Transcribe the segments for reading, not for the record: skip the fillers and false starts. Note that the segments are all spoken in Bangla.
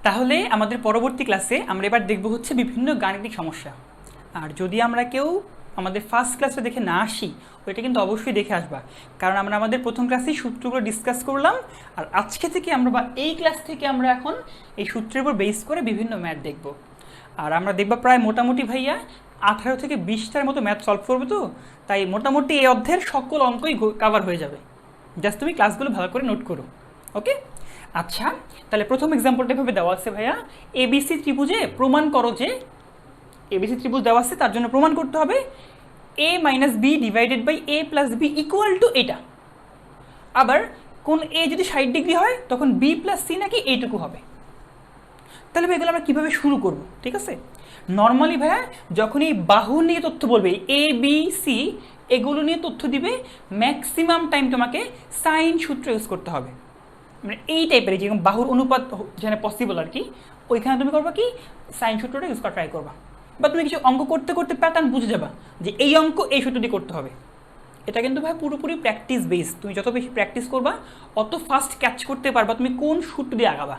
তাহলে আমাদের পরবর্তী ক্লাসে আমরা এবার দেখব হচ্ছে বিভিন্ন গাণিতিক সমস্যা। আর যদি আমরা কেউ আমাদের ফার্স্ট ক্লাসে দেখে না আসি, ওইটা কিন্তু অবশ্যই দেখে আসবা, কারণ আমরা আমাদের প্রথম ক্লাসেই সূত্রগুলো ডিসকাস করলাম। আর আজকে থেকে আমরা বা এই ক্লাস থেকে আমরা এখন এই সূত্রের উপর বেস করে বিভিন্ন ম্যাথ দেখব। আর আমরা দেখব প্রায় মোটামুটি ভাইয়া 18 থেকে 20টার মতো ম্যাথ সলভ করবো, তো তাই মোটামুটি এই অধ্যায়ের সকল অঙ্কই কভার হয়ে যাবে। জাস্ট তুমি ক্লাসগুলো ভালো করে নোট করো, ওকে? আচ্ছা, তাহলে প্রথম এক্সাম্পলটা এভাবে দেওয়া আছে ভাইয়া, এবিসি ত্রিভুজে প্রমাণ করো যে, এবিসি ত্রিভুজ দেওয়া আছে, তার জন্য প্রমাণ করতে হবে A minus B divided by A plus B equal to এটা। আবার কোন এ যদি 60 ডিগ্রি হয় তখন বি প্লাস সি নাকি এইটুকু হবে। তাহলে ভাই এগুলো আমরা কীভাবে শুরু করব? ঠিক আছে, নর্মালি ভাইয়া যখন এই বাহু নিয়ে তথ্য বলবে, এ বি সি এগুলো নিয়ে তথ্য দিবে, ম্যাক্সিমাম টাইম তোমাকে সাইন সূত্র ইউজ করতে হবে। মানে এই টাইপের যেরকম বাহুর অনুপাত যেখানে পসিবল আর কি, ওইখানে তুমি করবা কি সাইন সূত্রটা ইউজ করা ট্রাই করবা। বা তুমি কিছু অঙ্ক করতে করতে প্যাটার্ন বুঝে যাবা যে এই অঙ্ক এই সূত্র দিয়ে করতে হবে। এটা কিন্তু ভাই পুরোপুরি প্র্যাকটিস বেস, তুমি যত বেশি প্র্যাকটিস করবা অত ফাস্ট ক্যাচ করতে পারবা তুমি কোন সূত্র দিয়ে আগাবা।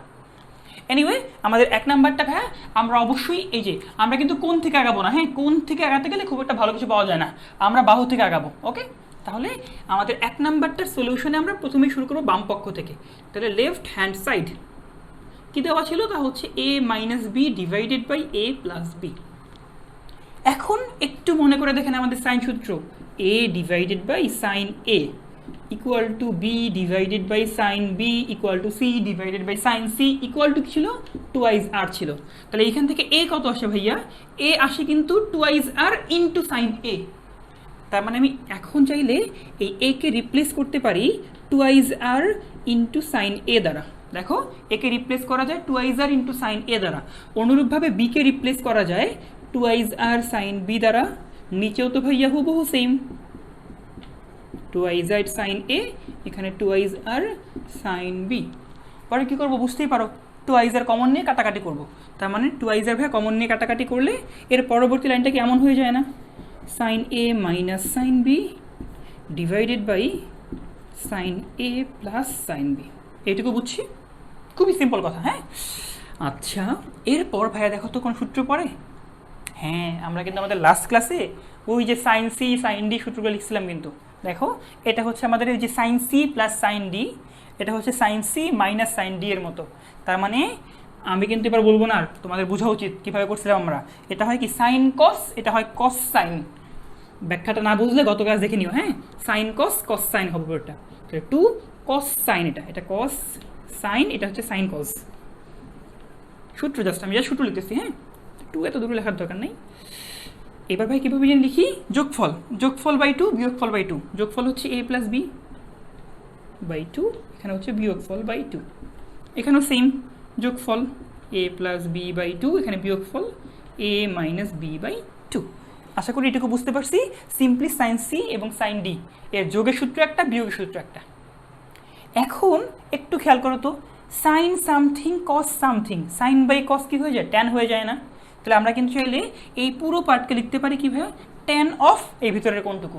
এনিওয়ে, আমাদের 1 নাম্বারটা ভাইয়া আমরা অবশ্যই এই যে আমরা কিন্তু কোণ থেকে আগাবো না, হ্যাঁ কোণ থেকে আগাতে গেলে খুব একটা ভালো কিছু পাওয়া যায় না, আমরা বাহু থেকে আগাবো, ওকে? তাহলে আমাদের 1 নাম্বারটার সলিউশনে আমরা প্রথমেই শুরু করবো বাম পক্ষ থেকে। তাহলে লেফট হ্যান্ড সাইড কি দেওয়া ছিল, তা হচ্ছে A minus B divided by A plus B. এখন একটু মনে করে দেখেন আমাদের সাইন সূত্র, A divided by sine A equal to B divided by sine B equal to C divided by sine C equal to কি ছিল, টুয়াইজ আর ছিল। তাহলে এইখান থেকে এ কত আসে ভাইয়া, এ আসে কিন্তু টুয়াইজ আর ইন্টু সাইন এ। তার মানে আমি এখন চাইলে এই এ কে রিপ্লেস করতে পারি টুয়াইজ আর ইন্টু সাইন এ দ্বারা। দেখো, একে রিপ্লেস করা যায় টুয়াইজ আর ইন্টু সাইন এ দ্বারা। অনুরূপভাবে বি কে রিপ্লেস করা যায় টুয়াইজ আর সাইন বি দ্বারা। নিচেও তো ভাইয়া হুবহু সেম, টুয়াইজ আর সাইন এ, এখানে টুয়াইজ আর সাইন বি। পরে কী করবো বুঝতেই পারো, টুয়াইজ আর কমন নিয়ে কাটাকাটি করবো। তার মানে টুয়াইজ আর ভাইয়া কমন নিয়ে কাটাকাটি করলে এর পরবর্তী লাইনটা কি এমন হয়ে যায় না, sine A minus sine B divided by sine A plus sine B. এইটুকু বুঝছি, খুবই সিম্পল কথা। হ্যাঁ, আচ্ছা এরপর ভাইয়া দেখো তো কোন সূত্র পড়ে। হ্যাঁ, আমরা কিন্তু আমাদের লাস্ট ক্লাসে ওই যে সাইন সি সাইন ডি সূত্রগুলো লিখছিলাম, কিন্তু দেখো এটা হচ্ছে আমাদের এই যে sine C plus sine D, এটা হচ্ছে sine C minus sine D এর মতো। তার মানে আমি কিন্তু এবার বলবো না, আর তোমাদের বোঝা উচিত কীভাবে করছিলাম আমরা। এটা হয় কি সাইন কস, এটা হয় কস সাইন। ব্যাখ্যাটা না বুঝলে গত ক্লাস দেখে নিও। হ্যাঁ, সাইন কস কস সাইন হবে ওটা, টু কস সাইন, এটা কস সাইন, এটা হচ্ছে সাইন কস। সূত্র জাস্ট আমি যা সূত্র লিখতেছি, হ্যাঁ টু এত দূরে লেখার দরকার নেই। এবার ভাই কীভাবে যেন লিখি, যোগফল, যোগফল বাই টু বিয়োগফল বাই টু। যোগফল হচ্ছে এ প্লাস বি বাই টু, এখানে হচ্ছে বিয়োগফল বাই টু। এখানেও সেম, যোগফল এ প্লাস বি বাই টু, এখানে বিয়োগফল এ মাইনাস বি বাই টু। আশা করি এটুকু বুঝতে পারছি। সিম্পলি সাইন সি এবং সাইন ডি এর যোগের সূত্র একটা, বিয়োগের সূত্র একটা। এখন একটু খেয়াল করো তো, sine something cos something, sine by cos কি হয়ে যায়, ট্যান হয়ে যায় না? তাহলে আমরা কিন্তু চাইলে এই পুরো পার্টকে লিখতে পারি কি ভাই, ট্যান অফ এই ভিতরের কোনটুকু।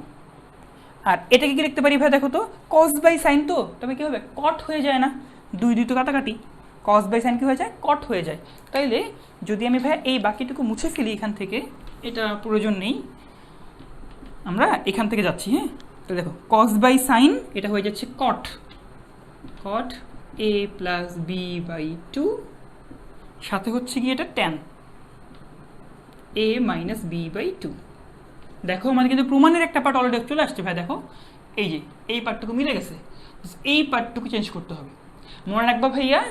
আর এটাকে কি লিখতে পারি ভাই, দেখো তো কস বাই সাইন, তো তবে কী হবে, কট হয়ে যায় না? দুই দুই তো কাটাকাটি, কস বাই সাইন কি হয়ে যায়, কট হয়ে যায়। তাইলে যদি আমি ভাই এই বাকিটুকু মুছে ফেলি এখান থেকে, এটা প্রয়োজন নেই, আমরা এখান থেকে যাচ্ছি। হ্যাঁ, তো দেখো কস বাই সাইন এটা হয়ে যাচ্ছে cot, cot A plus B by two, সাথে হচ্ছে কি এটা tan A minus B by two. দেখো আমাদের কিন্তু প্রমাণের একটা পার্ট অলরেডি চলে আসছে ভাই। দেখো এই যে এই পার্টটুকু মিলে গেছে, এই পার্টটুকু চেঞ্জ করতে হবে। মনে রাখবা ভাইয়া,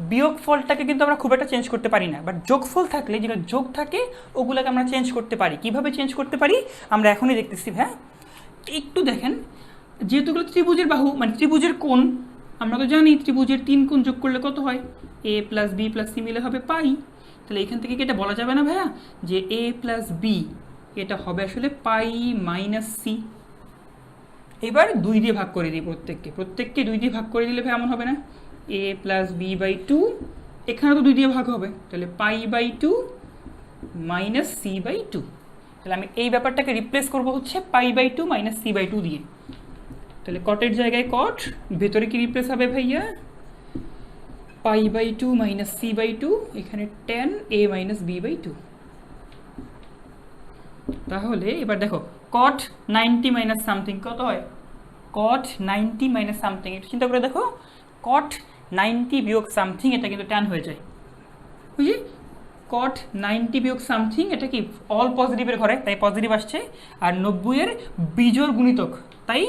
বিয়োগ ফলটাকে কিন্তু আমরা খুব একটা চেঞ্জ করতে পারি না, বাট যোগফল থাকলে যেটা যোগ থাকে ওগুলোকে আমরা চেঞ্জ করতে পারি। কিভাবে চেঞ্জ করতে পারি আমরা এখনই দেখতেছি। হ্যাঁ, একটু দেখেন, যেহেতু এগুলো ত্রিভুজের বাহু মানে ত্রিভুজের কোণ, আমরা তো জানি ত্রিভুজের 3 কোণ যোগ করলে কত হয়, এ প্লাস বি প্লাস সি মিলে হবে পাই। তাহলে এখান থেকে কি এটা বলা যাবে না ভাইয়া যে এ প্লাস বি এটা হবে আসলে পাই মাইনাস সি। এবার 2 দিয়ে ভাগ করে দিই প্রত্যেককে 2 দিয়ে ভাগ করে দিলে ভাই এমন হবে না, A plus B by two, এখানে তো 2 দিয়ে ভাগ হবে, তাহলে pi by two minus C by two. তাহলে আমি এই ব্যাপারটাকে রিপ্লেস করবো হচ্ছে pi by two minus C by two দিয়ে। তাহলে কটের জায়গায় কট, ভেতরে কি রিপ্লেস হবে ভাইয়া, pi by two minus C by two, এখানে tan A minus B by two. তাহলে এবার দেখো কট 90 মাইনাস সামথিং কত হয়, কট 90 মাইনাস সামথিং, একটু চিন্তা করে দেখো, কট 90 বিয়োগ সামথিং এটা কিন্তু ট্যান হয়ে যায়, বুঝলি? কট 90 বিয়োগ সামথিং এটা কি অল পজিটিভের ঘরে, তাই পজিটিভ আসছে, আর 90-এর বিজোড় গুণিতক, তাই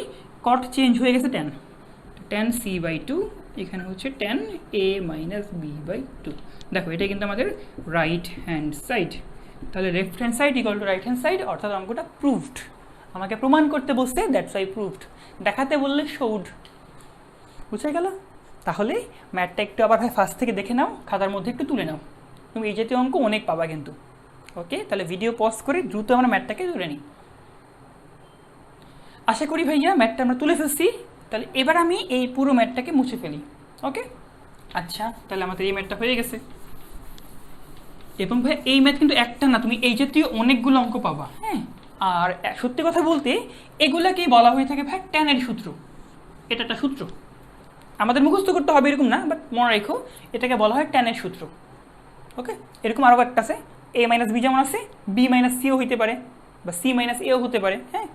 কট চেঞ্জ হয়ে গেছে tan, tan C by two, এখানে হচ্ছে tan A minus B by two. দেখো এটা কিন্তু আমাদের রাইট হ্যান্ড সাইড, তাহলে left hand side equal to right hand side, অর্থাৎ অঙ্কটা প্রুভড। আমাকে প্রমাণ করতে বসতে, দ্যাটস ওয়াই প্রুভড, দেখাতে বললে শোড, বুঝে গেল? তাহলে ম্যাথটা একটু আবার ফার্স্ট থেকে দেখে নাও, খাতার মধ্যে একটু তুলে নাও, তুমি এই জাতীয় অঙ্ক অনেক পাবা কিন্তু। ওকে, তাহলে ভিডিও পজ করে দ্রুত আমরা ম্যাথটাকে তুলে নিই। আশা করি ভাইয়া ম্যাথটা আমরা তুলে ফেলছি, তাহলে এবার আমি এই পুরো ম্যাথটাকে মুছে ফেলি। ওকে, আচ্ছা, তাহলে আমাদের এই ম্যাথটা হয়ে গেছে। এবং ভাই এই ম্যাথ কিন্তু একটা না, তুমি এই জাতীয় অনেকগুলো অঙ্ক পাবা। হ্যাঁ, আর সত্যি কথা বলতে এগুলাকেই বলা হয়ে থাকে ভাই ট্যানের সূত্র, এটা একটা সূত্র, আমাদের মুখস্থ করতে হবে এরকম না, বাট মনে রেখো এটাকে বলা হয় ট্যানের সূত্র। ওকে, এরকম আরও একটা আছে, এ মাইনাস বি যেমন আছে, বি মাইনাস সিও হইতে পারে, বা সি মাইনাস এও হতে পারে। হ্যাঁ,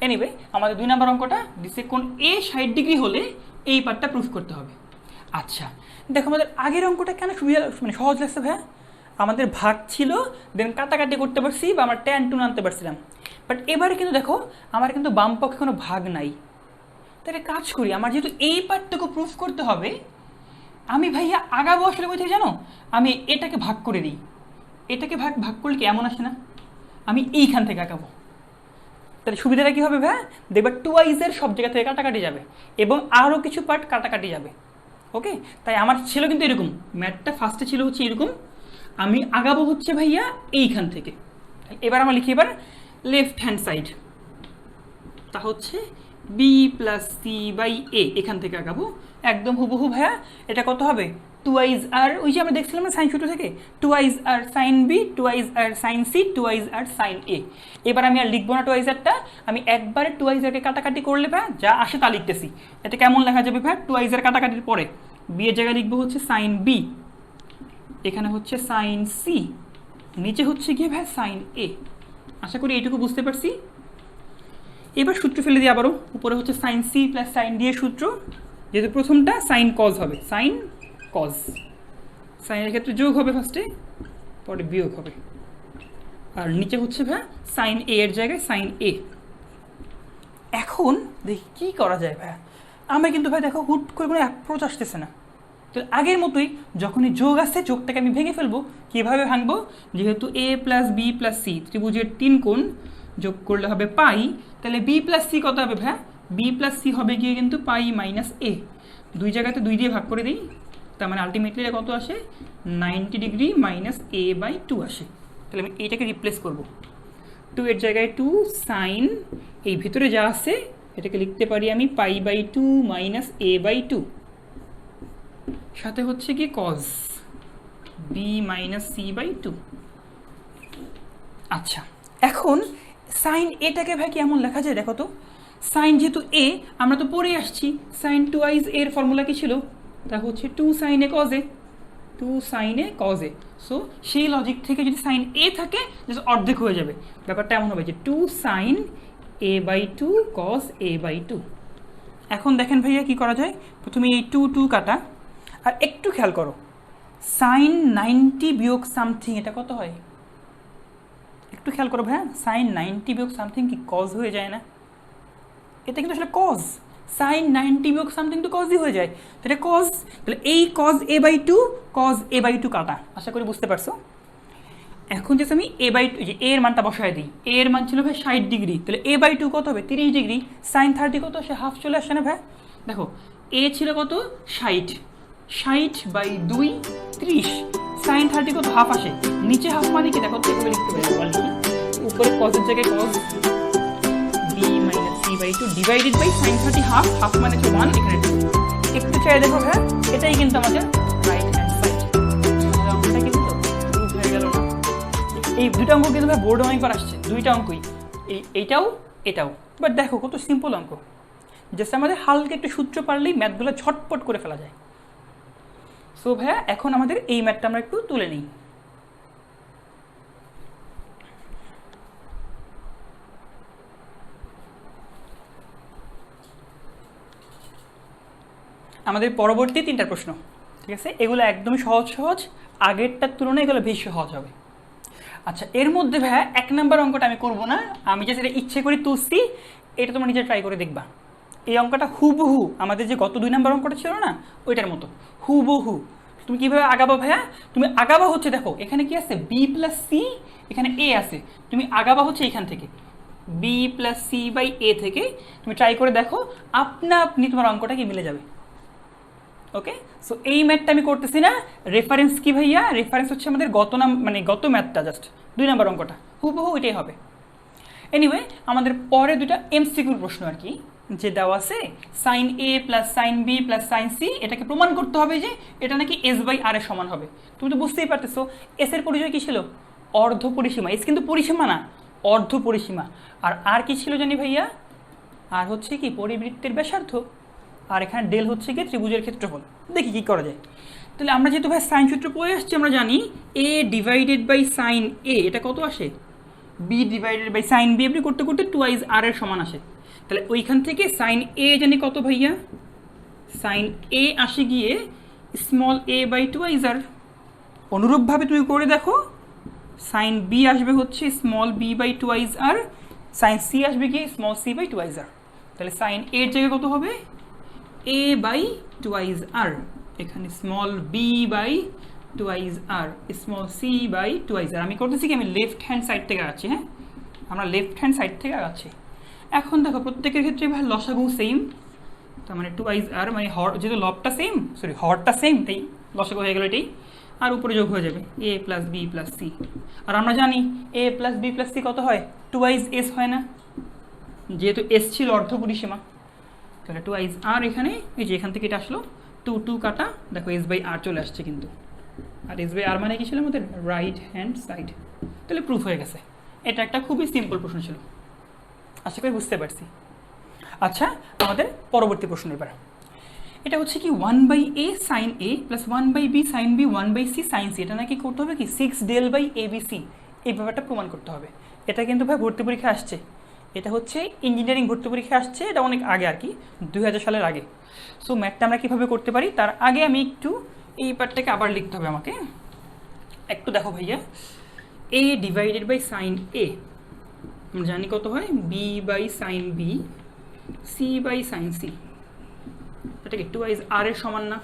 এনিওয়ে আমাদের 2 নম্বর অঙ্কটা দিচ্ছে কোন এ 60 ডিগ্রি হলে এই পার্টটা প্রুফ করতে হবে। আচ্ছা দেখো, আমাদের আগের অঙ্কটা কেন সুবিধা, মানে সহজ লাগছে ভাইয়া, আমাদের ভাগ ছিল, দেন কাটাকাটি করতে পারছি, বা আমরা ট্যান টুন আনতে পারছিলাম। বাট এবারে কিন্তু দেখো আমার কিন্তু বাম পক্ষে কোনো ভাগ নাই, তাহলে কাজ করি, আমার যেহেতু এই পার্টটুকু প্রুফ করতে হবে, আমি ভাইয়া আগাবো আসলে কোথায় জানো, আমি এটাকে ভাগ করে দিই, এটাকে ভাগ ভাগ করলে কি এমন আসে না, আমি এইখান থেকে আঁকাবো, তাহলে সুবিধাটা কী হবে ভাইয়া, দেখবা টুয়াইজের সব জায়গা থেকে কাটাকাটি যাবে, এবং আরও কিছু পার্ট কাটাকাটি যাবে। ওকে, তাই আমার ছিল কিন্তু এরকম, ম্যাথটা ফার্স্টে ছিল হচ্ছে এরকম, আমি আগাবো হচ্ছে ভাইয়া এইখান থেকে। এবার আমরা লিখি এবার লেফট হ্যান্ড সাইড, তা হচ্ছে বি প্লাস সি বাই এ, এখান থেকে আগাবো একদম হুবহু ভাইয়া। এটা কত হবে, টুয়াইজ আর, ওই যে আমরা দেখছিলাম না সাইন সূত্র থেকে, টুয়াইজ আর সাইন বি, টুয়াইজ আর সাইন সি, টুয়াইজ আর সাইন এ। এবার আমি আর লিখবো না টুয়াইজ আরটা, আমি একবারে টুয়াইজ আরকে কাটাকাটি করলে ভাই যা আসে তা লিখতেছি। এটা কেমন লেখা যাবে ভাই, টুয়াইজ আর কাটাকাটির পরে বি এর জায়গায় লিখবো হচ্ছে সাইন বি, এখানে হচ্ছে সাইন সি, নিচে হচ্ছে গিয়ে ভাই সাইন এ। আশা করি এইটুকু বুঝতে পারছি। এবার সূত্র ফেলে দিই আবারও, উপরে হচ্ছে sine C plus sine D এর সূত্র, যেহেতু প্রথমটা সাইন কজ হবে, সাইন কজ, সাইনের ক্ষেত্রে যোগ হবে ফার্স্টে, পরে বিয়োগ হবে, আর নিচে হচ্ছে ভাই সাইন এ এর জায়গায় সাইন এ। এখন দেখি কী করা যায় ভাইয়া, আমরা কিন্তু ভাই দেখো হুট করে কোনো অ্যাপ্রোচ আসতেছে না, তো আগের মতোই যখনই যোগ আসছে যোগটাকে আমি ভেঙে ফেলবো। কীভাবে ভাঙবো, যেহেতু এ প্লাস বি প্লাস সি ত্রিভুজের 3 কোণ যোগ করলে হবে পাই, তাহলে বি প্লাস সি কত হবে ভাইয়া, বি প্লাস সি হবে গিয়ে কিন্তু পাই মাইনাস এ, দুই জায়গাতে 2 দিয়ে ভাগ করে দিই, তার মানে আলটিমেটলি কত আসে, 90 ডিগ্রি মাইনাস এ বাই 2 আসে। তাহলে আমি এইটাকে রিপ্লেস করবো, 2 এর জায়গায় 2 সাইন, এই ভিতরে যা আছে এটাকে লিখতে পারি আমি pi by 2 minus A by 2, সাথে হচ্ছে কি cos B minus C by 2। আচ্ছা এখন সাইন এটাকে ভাই কেমন লেখা যায় দেখো তো, সাইন যেহেতু এ আমরা তো পড়ে আসছি, সাইন টুয়াইজ এর ফর্মুলা কি ছিল, তা হচ্ছে 2 sine A cos A, 2 sine A cos A. So সেই লজিক থেকে যদি সাইন এ থাকে জাস্ট অর্ধেক হয়ে যাবে, ব্যাপারটা এমন হবে যে 2 sine A by 2 cos A by 2। এখন দেখেন ভাইয়া কি করা যায়, প্রথমে এই 2 2 কাটা, আর একটু খেয়াল করো সাইন 90 বিয়োগ সামথিং এটা কত হয়, একটু খেয়াল করো ভাইয়া, সাইন 90 বিয়োগ সামথিং কি কজ হয়ে যায় না, এটা কিন্তু আসলে কজ, সাইন 90 বিয়োগ সামথিং তো কজই হয়ে যায়, তো এটা কজ, তাহলে এই cos A by 2 cos A by 2 কাটা, আশা করি বুঝতে পারছো। এখন যে আমি এ বাই 2 যে এর মানটা বসায় দিই, এর মান ছিল ভাই 60 ডিগ্রি, তাহলে এ বাই 2 কত হবে 30 ডিগ্রি, সাইন 30 কত সে হাফ চলে আসে না ভাই, দেখো এ ছিল কত 60, 60 বাই 2 30, সাইন 30 কত হাফ আসে, নিচে হাফ মানে কি দেখো তো এভাবে লিখতে পারি, উপরে কজের জায়গায় cos B minus C by 2 divided by sine 30 half, half মানে হচ্ছে 1, এখানে 2। একটু চাই দেখো ভাই, এটাই কিন্তু আমাদের রাইট হ্যান্ড সাইড, অঙ্কটা কিন্তু প্রুফ হয়ে গেল না। এই দুটো অঙ্ক কিন্তু ভাই বোর্ডে অনেকবার আসছে, দুইটা অঙ্কই, এইটাও এটাও, বাট দেখো কত সিম্পল অঙ্ক, জাস্ট আমাদের হালকা একটু সূত্র পারলেই ম্যাথগুলো ঝটপট করে ফেলা যায়। সো ভাইয়া এখন আমাদের এই ম্যাথটা আমরা একটু তুলে নিই। আমাদের পরবর্তী 3টা প্রশ্ন, ঠিক আছে, এগুলো একদম সহজ সহজ, আগেরটার তুলনায় এগুলো বেশি সহজ হবে। আচ্ছা, এর মধ্যে ভাইয়া 1 নম্বর অঙ্কটা আমি করব না, আমি যে সেটা ইচ্ছে করে তুলছি, এটা তোমরা নিজে ট্রাই করে দেখবা। এই অঙ্কটা হুবহু আমাদের যে গত 2 নম্বর অঙ্কটা ছিল না, ওইটার মতো হুবহু। তুমি কীভাবে আগাবা ভাইয়া? তুমি আগাবা হচ্ছে, দেখো এখানে কি আছে, বি প্লাস সি, এখানে এ আছে, তুমি আগাবা হচ্ছে এখান থেকে বি প্লাস সি বাই এ থেকে। তুমি ট্রাই করে দেখো, আপনা আপনি তোমার অঙ্কটা কি মিলে যাবে। ওকে, সো এই ম্যাথটা আমি করতেছি না। রেফারেন্স কি ভাইয়া? রেফারেন্স হচ্ছে আমাদের গত ম্যাথটা, জাস্ট 2 নম্বর অঙ্কটা হুবহু ওইটাই হবে। এনিওয়ে, আমাদের পরে 2টা এমসিকিউর প্রশ্ন আর কি, যে দেওয়া আছে sine A plus sine B plus sine C, এটাকে প্রমাণ করতে হবে যে এটা নাকি এস বাই আর এর সমান হবে। তুমি তো বুঝতেই পারতেছো এস এর পরিচয় কি ছিল? অর্ধ পরিসীমা। এস কিন্তু পরিসীমা না, অর্ধ পরিসীমা। আর কি ছিল জানি ভাইয়া? আর হচ্ছে কি পরিবৃত্তের ব্যাসার্ধ, আর এখানে ডেল হচ্ছে কি ত্রিভুজের ক্ষেত্রফল। দেখি কি করা যায়। তাহলে আমরা যেহেতু ভাই সাইন সূত্র পড়ে আসছি, আমরা জানি A divided by sine A এটা কত আসে? B divided by sine B, আপনি করতে করতে 2 আর এর সমান আসে। তাহলে ওইখান থেকে সাইন এ জানি কত ভাইয়া? সাইন এ আসে গিয়ে স্মল এ বাই 2 আর। অনুরূপভাবে তুমি করে দেখো, সাইন বি আসবে হচ্ছে small B by 2 R, sine C আসবে গিয়ে স্মল সি বাই 2 আর। তাহলে সাইন এর জায়গায় কত হবে? এ বাই 2 আর, এখানে small B by 2 R, small C by 2 R. আমি করতেছি কি, আমি লেফট হ্যান্ড সাইড থেকে আগাচ্ছি। হ্যাঁ, আমরা লেফট হ্যান্ড সাইড থেকে আগাচ্ছি। এখন দেখো প্রত্যেকের ক্ষেত্রে ভাই লসাগু সেম, তার মানে 2 আর, মানে যেহেতু লবটা সেম, সরি হরটা সেম, তাই লসাগু হয়ে গেল এটাই, আর উপরে যোগ হয়ে যাবে এ প্লাস বি প্লাস সি। আর আমরা জানি এ প্লাস বি প্লাস সি কত হয়? 2 এস হয় না, যেহেতু এস ছিল অর্ধ পরিসীমা। তাহলে 2 আর, এখানে এই যে এখান থেকে এটা আসলো 2 কাটা, দেখো এস বাই আর চলে আসছে কিন্তু। আর এস বাই আর মানে কি ছিল আমাদের? Right hand side. তাহলে প্রুফ হয়ে গেছে। এটা একটা খুবই সিম্পল প্রশ্ন ছিল, আশা করি বুঝতে পারছি। আচ্ছা, আমাদের পরবর্তী প্রশ্ন এবার। এটা হচ্ছে কি 1 A sine A plus 1 B sine B 1 C sine C, এটা নাকি করতে হবে কি 6 del by A B C, এই ব্যাপারটা প্রমাণ করতে হবে। এটা কিন্তু ভাই ভর্তি পরীক্ষা আসছে, এটা হচ্ছে ইঞ্জিনিয়ারিং ভর্তি পরীক্ষা আসছে, এটা অনেক আগে আর কি, 2000 সালের আগে। সো ম্যাথটা আমরা কীভাবে করতে পারি, তার আগে আমি একটু এই পার্টটাকে আবার লিখতে হবে আমাকে। একটু দেখো ভাইয়া, A divided by sine A আমরা জানি কত হয়? B by sine B, C by sine C. এটা কি 2 আর এর সমান না?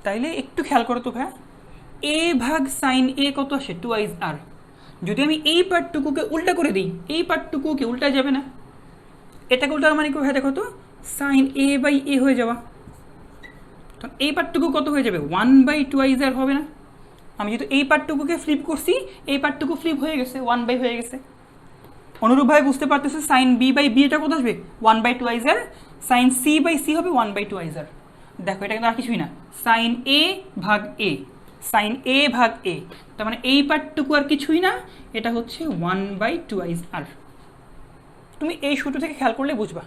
তাইলে একটু খেয়াল করো তো ভাইয়া, এ ভাগ সাইন এ কত আসে? 2 আর। যদি আমি এই পার্টটুকুকে উল্টা করে দিই, এই পার্টটুকুকে উল্টা যাবে না, এটাকে উল্টা মানে কি ভাই? দেখো তো, সাইন এ বাই এ হয়ে যাওয়া, তো এই পার্টটুকু কত হয়ে যাবে? 1/2 আর হবে না? আমি যেহেতু এই পার্টটুকুকে ফ্লিপ করছি, এই পার্টটুকু ফ্লিপ হয়ে গেছে, 1 হয়ে গেছে। অনুরূপভাবে বুঝতে পারতেছে সাইন বি বাই বি এটা কত আসবে? 1/2 আর। সাইন সি বাই সি হবে 1/2 আর। দেখো এটা কিন্তু আর কিছুই না, সাইন এ ভাগ এ, সাইন এ ভাগ এ, তার মানে এই পার্টটুকু আর কিছুই না, এটা হচ্ছে 1/2 আর। তুমি এই সূত্র থেকে খেয়াল করলে বুঝবা।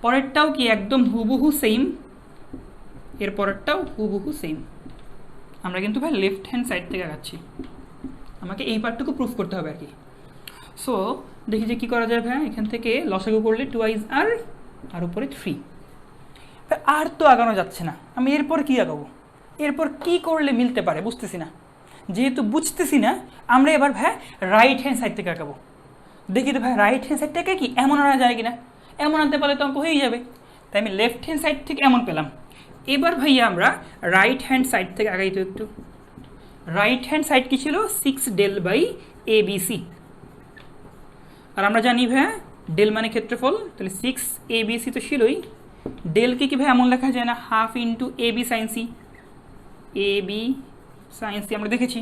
পরেরটাও কি একদম হুবহু সেম, এর পরেরটাও হুবহু সেম। আমরা কিন্তু ভাই লেফট হ্যান্ড সাইড থেকে আগাচ্ছি, আমাকে এই পার্টটুকু প্রুফ করতে হবে আর কি। সো দেখি যে কী করা যায় ভাই, এখান থেকে লসাগু করলে 2 আর উপরে 3। আর তো আগানো যাচ্ছে না, আমি এরপর কি আগাবো? এরপর কি করলে মিলতে পারে বুঝতেছি না। যেহেতু বুঝতেছি না, আমরা এবার ভাই রাইট হ্যান্ড সাইড থেকে আগাবো। দেখি তো ভাই রাইট হ্যান্ড সাইড থেকে কি এমন আনা যায় কিনা। এমন আনতে পারলে তো অঙ্ক হয়েই যাবে। তাই আমি লেফট হ্যান্ড সাইড থেকে এমন পেলাম। এবার ভাইয়া আমরা রাইট হ্যান্ড সাইড থেকে আগাই তো একটু। রাইট হ্যান্ড সাইড কি ছিল? 6 del by A B C. আর আমরা জানি ভাইয়া ডেল মানে ক্ষেত্রফল, তাহলে 6 এ বি সি তো ছিলই। ডেলকে কি ভাই এমন লেখা যায় না? Half into A B sign C. A B sign C আমরা দেখেছি।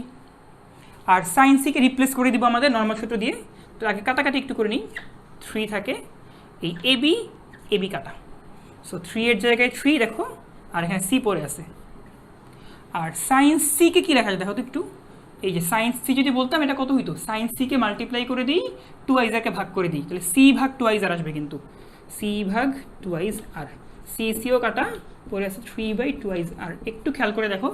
আর সাইন সিকে রিপ্লেস করে দিব আমাদের নর্মাল সূত্র দিয়ে। তো আগে কাটাকাটি একটু করে নিই। 3 থাকে, এই এ বি কাটা। সো 3 এর জায়গায় 3 দেখো, আর এখানে সি পড়ে আছে। আর সাইন সিকে কী লেখা যায় দেখো তো একটু। এই যে সাইন সি যদি বলতাম এটা কত হইতো? সাইন সিকে মাল্টিপ্লাই করে দিই, 2 আইজারকে ভাগ করে দিই, তাহলে সি ভাগ 2 আইজার আসবে কিন্তু। সি ভাগ 2 আর। সিও কাটা, পরে আছে 3/2r। একটু খেয়াল করে দেখো,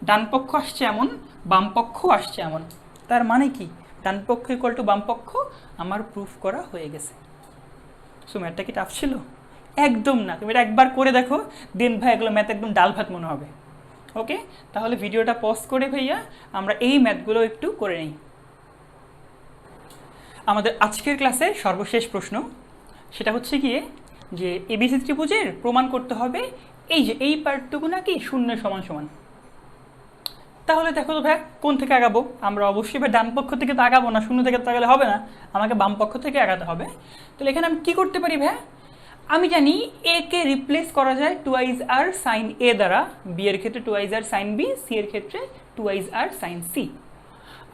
ডান পক্ষ আসছে এমন, বাম পক্ষ আসছে এমন, তার মানে কি ডান পক্ষ ইকুয়াল টু বাম পক্ষ আমার প্রুফ করা হয়ে গেছে। সো ম্যাথটা কি টাফ ছিল? একদম না। তুমি এটা একবার করে দেখো, দেন ভাই এগুলো ম্যাথ একদম ডাল ভাত মনে হবে। ওকে, তাহলে ভিডিওটা পজ করে ভাইয়া আমরা এই ম্যাথগুলো একটু করে নিই। আমাদের আজকের ক্লাসের সর্বশেষ প্রশ্ন, সেটা হচ্ছে গিয়ে যে এবিসি ত্রিভুজের প্রমাণ করতে হবে এই যে এই পার্টটুকু নাকি শূন্যের সমান সমান। তাহলে দেখো তো ভাই কোন থেকে আগাবো? আমরা অবশ্যই ভাই ডান পক্ষ থেকে তো আগাবো না, শূন্য থেকে তো আগালে হবে না, আমাকে বাম পক্ষ থেকে আগাতে হবে। তাহলে এখানে আমি কী করতে পারি ভাই? আমি জানি এ কে রিপ্লেস করা যায় 2r সাইন এ দ্বারা, বি এর ক্ষেত্রে 2r সাইন বি, সি এর ক্ষেত্রে 2r সাইন সি।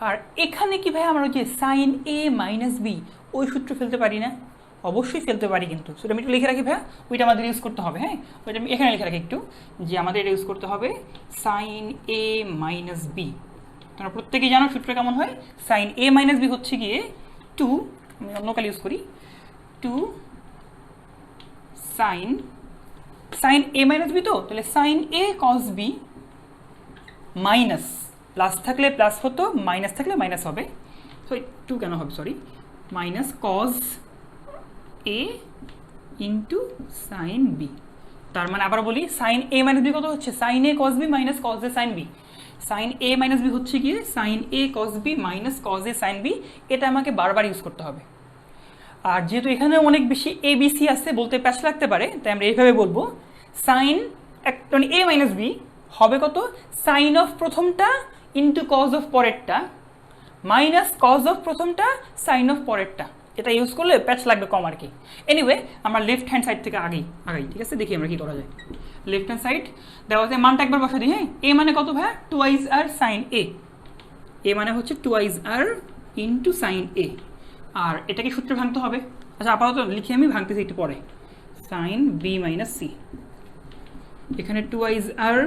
আর এখানে কি ভাই আমরা ওই যে সাইন এ মাইনাস বি ওই সূত্র ফেলতে পারি না? অবশ্যই ফেলতে পারি, কিন্তু সেটা আমি একটু লিখে রাখি ভাই, ওইটা আমাদের ইউজ করতে হবে। হ্যাঁ, ওইটা আমি এখানে লিখে রাখি একটু, যে আমাদের এটা ইউজ করতে হবে সাইন এ মাইনাস বি। তোমরা প্রত্যেকেই জানো সূত্র কেমন হয়। সাইন এ মাইনাস বি হচ্ছে গিয়ে 2, আমি অন্য কাল ইউজ করি, 2 সাইন এ মাইনাস বি, তো তাহলে সাইন এ কস বি মাইনাস, প্লাস থাকলে প্লাস হতো, মাইনাস থাকলে মাইনাস হবে, সরি 2 কেন হবে, সরি, মাইনাস কস এ ইন্টু সাইন বি। তার মানে আবার বলি, সাইন এ মাইনাস বি কত হচ্ছে? Sign A cos B minus cos A sign B. Sign A minus B হচ্ছে গিয়ে সাইন এ কস বি মাইনাস কস এ সাইন বি। এটা আমাকে বারবার ইউজ করতে হবে। আর যেহেতু এখানে অনেক বেশি এ বি সি আসছে, বলতে প্যাচ লাগতে পারে, তাই আমরা এইভাবে বলবো সাইন মানে এ মাইনাস বি হবে কত? সাইন অফ প্রথমটা ইন্টু কজ অফ পরেরটা মাইনাস কজ অফ প্রথমটা সাইন অফ পরেরটা। এটা ইউজ করলে প্যাচ লাগবে কম আর কি। এনিওয়ে, আমরা লেফট হ্যান্ড সাইড থেকে আগাই, ঠিক আছে? দেখি আমরা কি করা যায়। লেফট হ্যান্ড সাইড দেওয়া আছে, মানটা একবার বসা দিই। হ্যাঁ, এ মানে কত ভাই? 2r সাইন এ। এ মানে হচ্ছে 2r ইন্টু সাইন এ। আর এটাকে সূত্রে ভাঙতে হবে। আচ্ছা, আপাতত লিখে আমি ভাঙতেছি একটু পরে। সাইন বি মাইনাস সি, এখানে 2r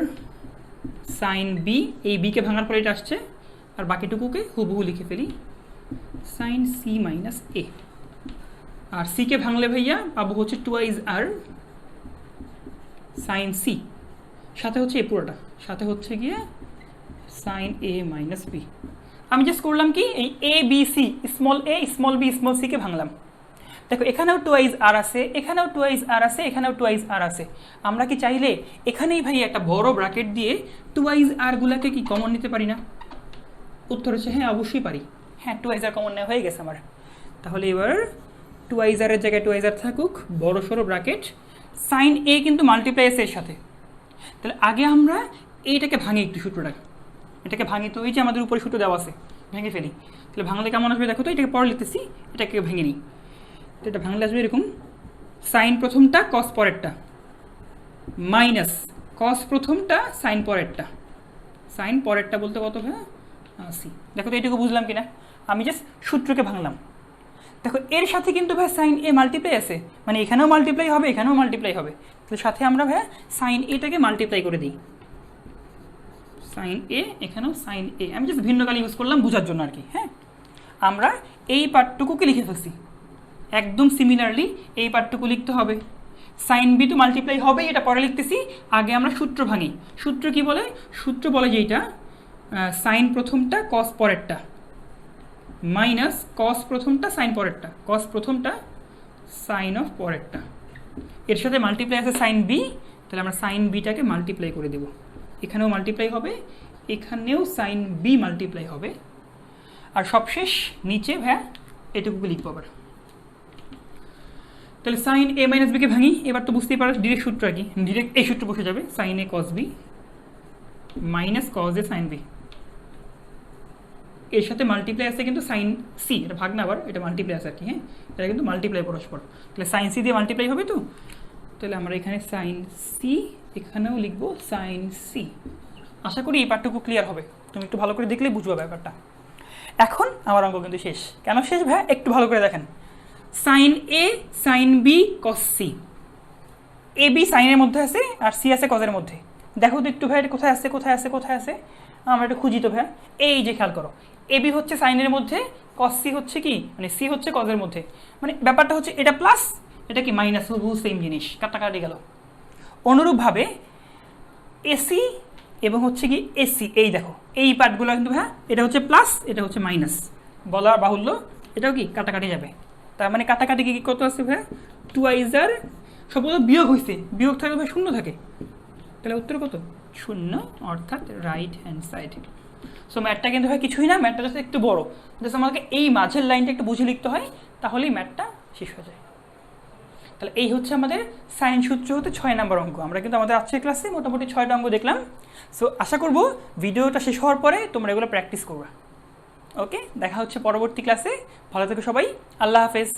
সাইন বি, এই বিকে ভাঙার পরে এটা আসছে, আর বাকিটুকুকে হুবহু লিখে ফেলি সাইন সি মাইনাস এ। আর সিকে ভাঙলে ভাইয়া পাবো হচ্ছে 2r সাইন সি, সাথে হচ্ছে এ পুরোটা, সাথে হচ্ছে গিয়ে সাইন এ মাইনাস বি। আমি জাস্ট করলাম কি, এই এ B C, small a small B small সিকে ভাঙলাম। দেখো এখানেও 2r আছে, এখানেও 2r আছে, এখানেও 2r আছে। আমরা কি চাইলে এখানেই ভাই একটা বড় ব্র্যাকেট দিয়ে 2r গুলাকে কি কমন নিতে পারি না? উত্তর হচ্ছে হ্যাঁ, অবশ্যই পারি। হ্যাঁ, 2r কমন নেওয়া হয়ে গেছে আমার। তাহলে এবার 2r এর জায়গায় 2r থাকুক, বড় সড়ো ব্র্যাকেট, সাইন এ কিন্তু মাল্টিপ্লাই এস এর সাথে। তাহলে আগে আমরা এইটাকে ভাঙি একটু, সূত্রটাকে এটাকে ভাঙি। তো এই যে আমাদের উপরে সূত্র দেওয়া আছে, ভেঙে ফেলি। তাহলে ভাঙলে কেমন আসবে দেখো তো, এটাকে পরে লিখতেছি, এটাকে ভেঙে নিই। তো এটা ভাঙলে আসবে এরকম, সাইন প্রথমটা কস পরেরটা মাইনাস কস প্রথমটা সাইন পরেরটা। সাইন পরেরটা বলতে কত ভাই? সি। দেখো তো এইটুকু বুঝলাম কিনা? আমি জাস্ট সূত্রকে ভাঙলাম। দেখো এর সাথে কিন্তু ভাই সাইন এ মাল্টিপ্লাই আছে, মানে এখানেও মাল্টিপ্লাই হবে, এখানেও মাল্টিপ্লাই হবে। তাহলে সাথে আমরা ভাই সাইন এটাকে মাল্টিপ্লাই করে দিই, সাইন এ, এখানেও সাইন এ। আমি জাস্ট ভিন্ন কালি ইউজ করলাম বোঝার জন্য আর কি। হ্যাঁ, আমরা এই পার্টটুকুকে লিখে ফেলছি। একদম সিমিলারলি এই পার্টটুকু লিখতে হবে। সাইন বি তো মাল্টিপ্লাই হবে, এটা পরে লিখতেছি। আগে আমরা সূত্র ভাঙি। সূত্র কি বলে? সূত্র বলে যে এইটা সাইন প্রথমটা কস পরেরটা মাইনাস কস প্রথমটা সাইন পরেরটা, কস প্রথমটা সাইন অফ পরেরটা। এর সাথে মাল্টিপ্লাই আছে সাইন বি, তাহলে আমরা সাইন বিটাকে মাল্টিপ্লাই করে দেব। এখানেও মাল্টিপ্লাই হবে, এখানেও সাইন বি মাল্টিপ্লাই হবে। আর সবশেষ নিচে ভ্যা এটুকু লিখবো আবার। তাহলে সাইন এ মাইনাস বিকে ভাঙি। এবার তো বুঝতেই পারো ডিরেক্ট সূত্র আর কি, ডিরেক্ট এই সূত্র বসে যাবে, সাইন এ কস বি মাইনাস কস এ সাইন বি। এর সাথে মাল্টিপ্লাই আছে কিন্তু সাইন সি, এটা ভাগ না, আবার এটা মাল্টিপ্লাই আছে আর কি। হ্যাঁ, এটা কিন্তু মাল্টিপ্লাই পরস্পর, তাহলে সাইন সি দিয়ে মাল্টিপ্লাই হবে। তো তাহলে আমরা এখানে সাইন সি, এখানেও লিখবো সাইন সি। আশা করি এই পার্টটুকু ক্লিয়ার হবে, তুমি একটু ভালো করে দেখলেই বুঝবো ব্যাপারটা। এখন আমার অঙ্ক কিন্তু শেষ। কেন শেষ ভাই? একটু ভালো করে দেখেন। Sign A sign B cos C, A B সাইনের মধ্যে আছে আর সি আছে কজের মধ্যে। দেখো তো একটু ভাই এটা কোথায় আছে, কোথায় আছে, কোথায় আছে? আমরা একটু খুঁজি তো ভাই। এই যে খেয়াল করো, এ বি হচ্ছে সাইনের মধ্যে, কস সি হচ্ছে কি, মানে সি হচ্ছে কজের মধ্যে। মানে ব্যাপারটা হচ্ছে এটা প্লাস, এটা কি মাইনাস, হুবহু সেম জিনিস, কাটাকাটি গেল। অনুরূপভাবে এসি এবং হচ্ছে কি এসি, এই দেখো এই পার্টগুলো কিন্তু হ্যাঁ এটা হচ্ছে প্লাস, এটা হচ্ছে মাইনাস, বলা বাহুল্য এটাও কি কাটাকাটি যাবে। তার মানে কাটাকাটি কি কত আছে ভাই, 2i's আর সম্ভবত বিয়োগ হয়েছে, বিয়োগ থাকে ভাই শূন্য থাকে, তাহলে উত্তর কত, শূন্য, অর্থাৎ রাইট হ্যান্ড সাইড। সো ম্যাথটা কিন্তু ভাই কিছুই না, ম্যাথটা জাস্ট একটু বড়, জাস্ট আমাকে এই মাঝের লাইনটা একটু বুঝে লিখতে হয়, তাহলেই ম্যাথটা শেষ হয়ে যায়। তাহলে এই হচ্ছে আমাদের সাইন সূত্র হতে 6 নম্বর অঙ্ক। আমরা কিন্তু আমাদের আজকের ক্লাসে মোটামুটি 6টা অঙ্ক দেখলাম। সো আশা করব ভিডিওটা শেষ হওয়ার পরে তোমরা এগুলো প্র্যাকটিস করবে। ওকে, দেখা হচ্ছে পরবর্তী ক্লাসে। ভালো থেকো সবাই, আল্লাহ হাফেজ।